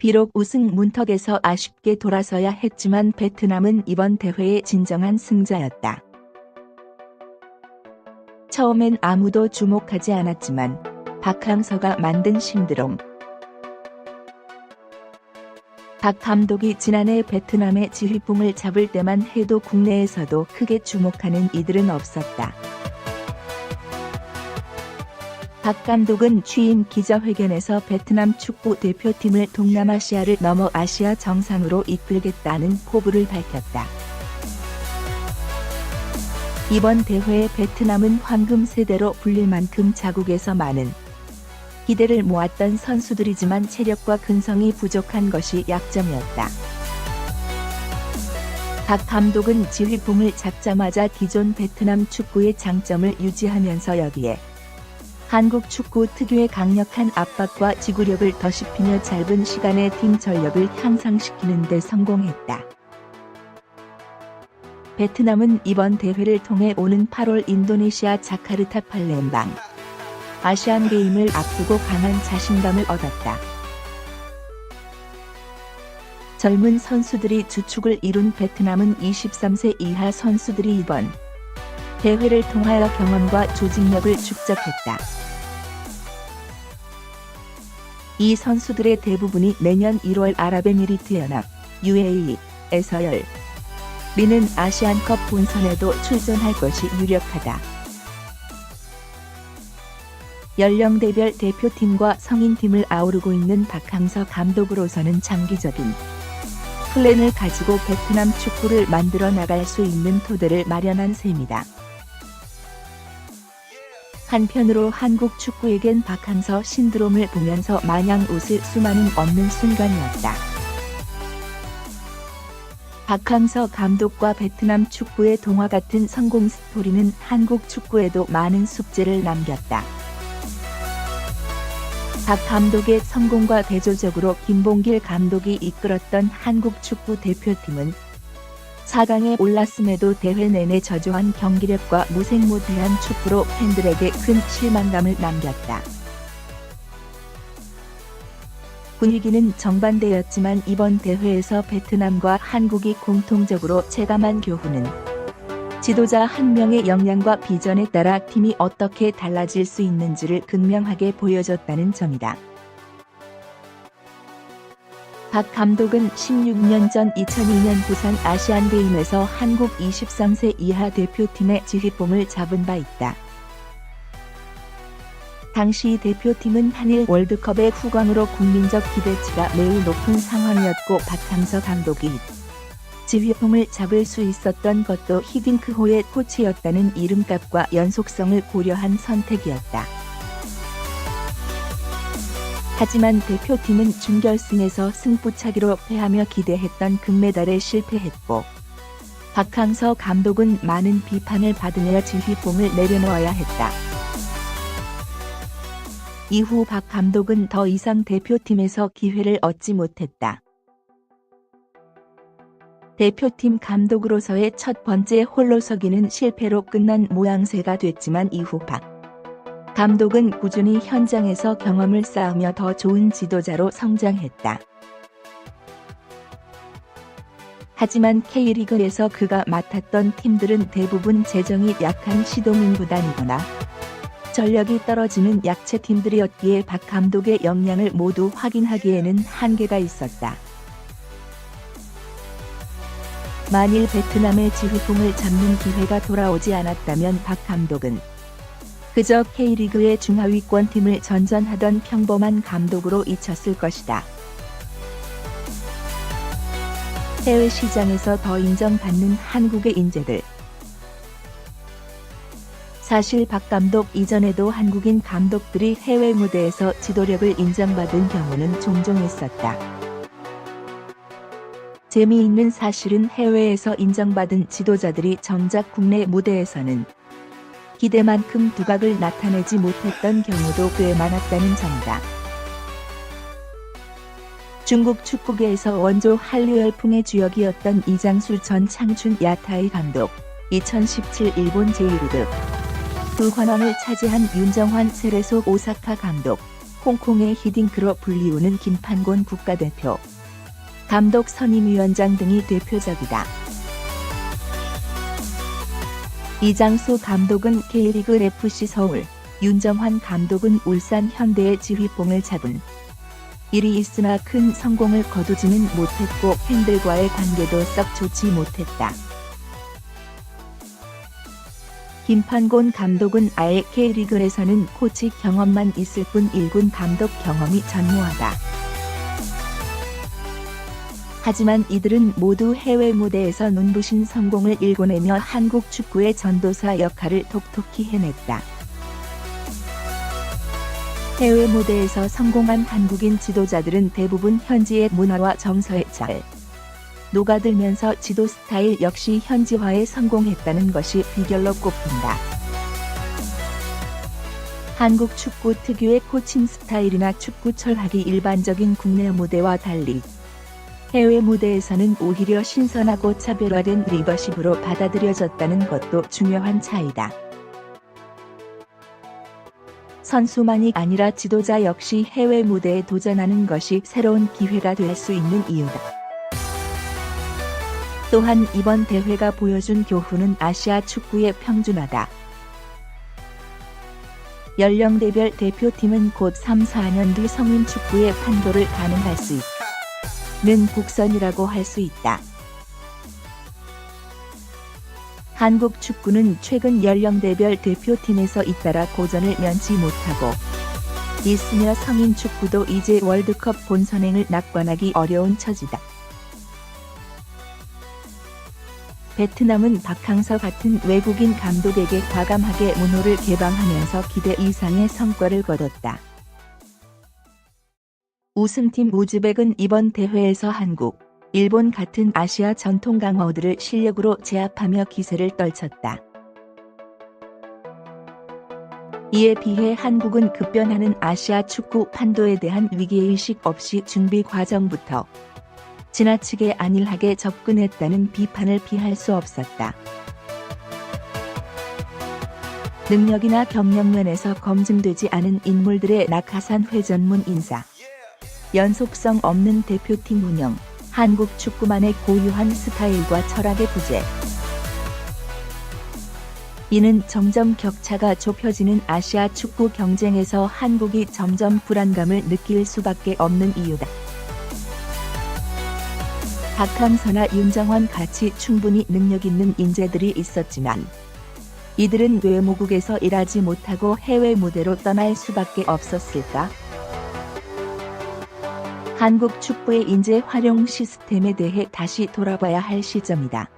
비록 우승 문턱에서 아쉽게 돌아서야 했지만 베트남은 이번 대회의 진정한 승자였다. 처음엔 아무도 주목하지 않았지만 박항서가 만든 신드롬. 박 감독이 지난해 베트남의 지휘봉을 잡을 때만 해도 국내에서도 크게 주목하는 이들은 없었다. 박 감독은 취임 기자회견에서 베트남 축구 대표팀을 동남아시아를 넘어 아시아 정상으로 이끌겠다는 포부를 밝혔다. 이번 대회에 베트남은 황금 세대로 불릴 만큼 자국에서 많은 기대를 모았던 선수들이지만 체력과 근성이 부족한 것이 약점이었다. 박 감독은 지휘봉을 잡자마자 기존 베트남 축구의 장점을 유지하면서 여기에 한국 축구 특유의 강력한 압박과 지구력을 더씹히며 짧은 시간에 팀 전력을 향상시키는 데 성공했다. 베트남은 이번 대회를 통해 오는 8월 인도네시아 자카르타 팔렘방 아시안게임을 앞두고 강한 자신감을 얻었다. 젊은 선수들이 주축을 이룬 베트남은 23세 이하 선수들이 이번 대회를 통하여 경험과 조직력을 축적했다. 이 선수들의 대부분이 내년 1월 아랍에미리트연합 UAE에서 열리는 아시안컵 본선에도 출전할 것이 유력하다. 연령대별 대표팀과 성인팀을 아우르고 있는 박항서 감독으로서는 장기적인 플랜을 가지고 베트남 축구를 만들어 나갈 수 있는 토대를 마련한 셈이다. 한편으로 한국 축구에겐 박항서 신드롬을 보면서 마냥 웃을 수만은 없는 순간이었다. 박항서 감독과 베트남 축구의 동화 같은 성공 스토리는 한국 축구에도 많은 숙제를 남겼다. 박 감독의 성공과 대조적으로 김봉길 감독이 이끌었던 한국 축구 대표팀은 4강에 올랐음에도 대회 내내 저조한 경기력과 무색무취한 축구로 팬들에게 큰 실망감을 남겼다. 분위기는 정반대였지만 이번 대회에서 베트남과 한국이 공통적으로 체감한 교훈은 지도자 한 명의 역량과 비전에 따라 팀이 어떻게 달라질 수 있는지를 극명하게 보여줬다는 점이다. 박 감독은 16년 전 2002년 부산 아시안게임에서 한국 23세 이하 대표팀의 지휘봉을 잡은 바 있다. 당시 대표팀은 한일 월드컵의 후광으로 국민적 기대치가 매우 높은 상황이었고 박항서 감독이 지휘봉을 잡을 수 있었던 것도 히딩크호의 코치였다는 이름값과 연속성을 고려한 선택이었다. 하지만 대표팀은 준결승에서 승부차기로 패하며 기대했던 금메달에 실패했고 박항서 감독은 많은 비판을 받으며 지휘봉을 내려놓아야 했다. 이후 박 감독은 더 이상 대표팀에서 기회를 얻지 못했다. 대표팀 감독으로서의 첫 번째 홀로서기는 실패로 끝난 모양새가 됐지만 이후 박 감독은 꾸준히 현장에서 경험을 쌓으며 더 좋은 지도자로 성장했다. 하지만 K리그에서 그가 맡았던 팀들은 대부분 재정이 약한 시도민 구단이거나 전력이 떨어지는 약체 팀들이었기에 박 감독의 역량을 모두 확인하기에는 한계가 있었다. 만일 베트남의 지휘봉을 잡는 기회가 돌아오지 않았다면 박 감독은 그저 K리그의 중하위권 팀을 전전하던 평범한 감독으로 잊혔을 것이다. 해외 시장에서 더 인정받는 한국의 인재들. 사실 박 감독 이전에도 한국인 감독들이 해외 무대에서 지도력을 인정받은 경우는 종종 있었다. 재미있는 사실은 해외에서 인정받은 지도자들이 정작 국내 무대에서는 기대만큼 두각을 나타내지 못했던 경우도 꽤 많았다는 점이다. 중국 축구계에서 원조 한류 열풍의 주역이었던 이장수 전 창춘 야타이 감독, 2017 일본 제1리그 두 관왕을 차지한 윤정환 세레소 오사카 감독, 홍콩의 히딩크로 불리우는 김판곤 국가대표, 감독 선임위원장 등이 대표적이다. 이장수 감독은 K리그 FC 서울, 윤정환 감독은 울산 현대의 지휘봉을 잡은 일이 있으나 큰 성공을 거두지는 못했고 팬들과의 관계도 썩 좋지 못했다. 김판곤 감독은 아예 K리그에서는 코치 경험만 있을 뿐 1군 감독 경험이 전무하다. 하지만 이들은 모두 해외 무대에서 눈부신 성공을 일궈내며 한국 축구의 전도사 역할을 톡톡히 해냈다. 해외 무대에서 성공한 한국인 지도자들은 대부분 현지의 문화와 정서에 잘 녹아들면서 지도 스타일 역시 현지화에 성공했다는 것이 비결로 꼽힌다. 한국 축구 특유의 코칭 스타일이나 축구 철학이 일반적인 국내 무대와 달리 해외 무대에서는 오히려 신선하고 차별화된 리더십으로 받아들여졌다는 것도 중요한 차이다. 선수만이 아니라 지도자 역시 해외 무대에 도전하는 것이 새로운 기회가 될 수 있는 이유다. 또한 이번 대회가 보여준 교훈은 아시아 축구의 평준화다. 연령대별 대표팀은 곧 3, 4년 뒤 성인 축구의 판도를 가늠할 수 있는 국선이라고 할 수 있다. 한국 축구는 최근 연령대별 대표팀에서 잇따라 고전을 면치 못하고 있으며 성인 축구도 이제 월드컵 본선행을 낙관하기 어려운 처지다. 베트남은 박항서 같은 외국인 감독에게 과감하게 문호를 개방하면서 기대 이상의 성과를 거뒀다. 우승팀 우즈벡은 이번 대회에서 한국, 일본 같은 아시아 전통 강호들을 실력으로 제압하며 기세를 떨쳤다. 이에 비해 한국은 급변하는 아시아 축구 판도에 대한 위기의식 없이 준비 과정부터 지나치게 안일하게 접근했다는 비판을 피할 수 없었다. 능력이나 경력면에서 검증되지 않은 인물들의 낙하산 회전문 인사, 연속성 없는 대표팀 운영, 한국 축구만의 고유한 스타일과 철학의 부재. 이는 점점 격차가 좁혀지는 아시아 축구 경쟁에서 한국이 점점 불안감을 느낄 수밖에 없는 이유다. 박항서나 윤정환 같이 충분히 능력 있는 인재들이 있었지만 이들은 왜 모국에서 일하지 못하고 해외 무대로 떠날 수밖에 없었을까? 한국 축구의 인재 활용 시스템에 대해 다시 돌아봐야 할 시점이다.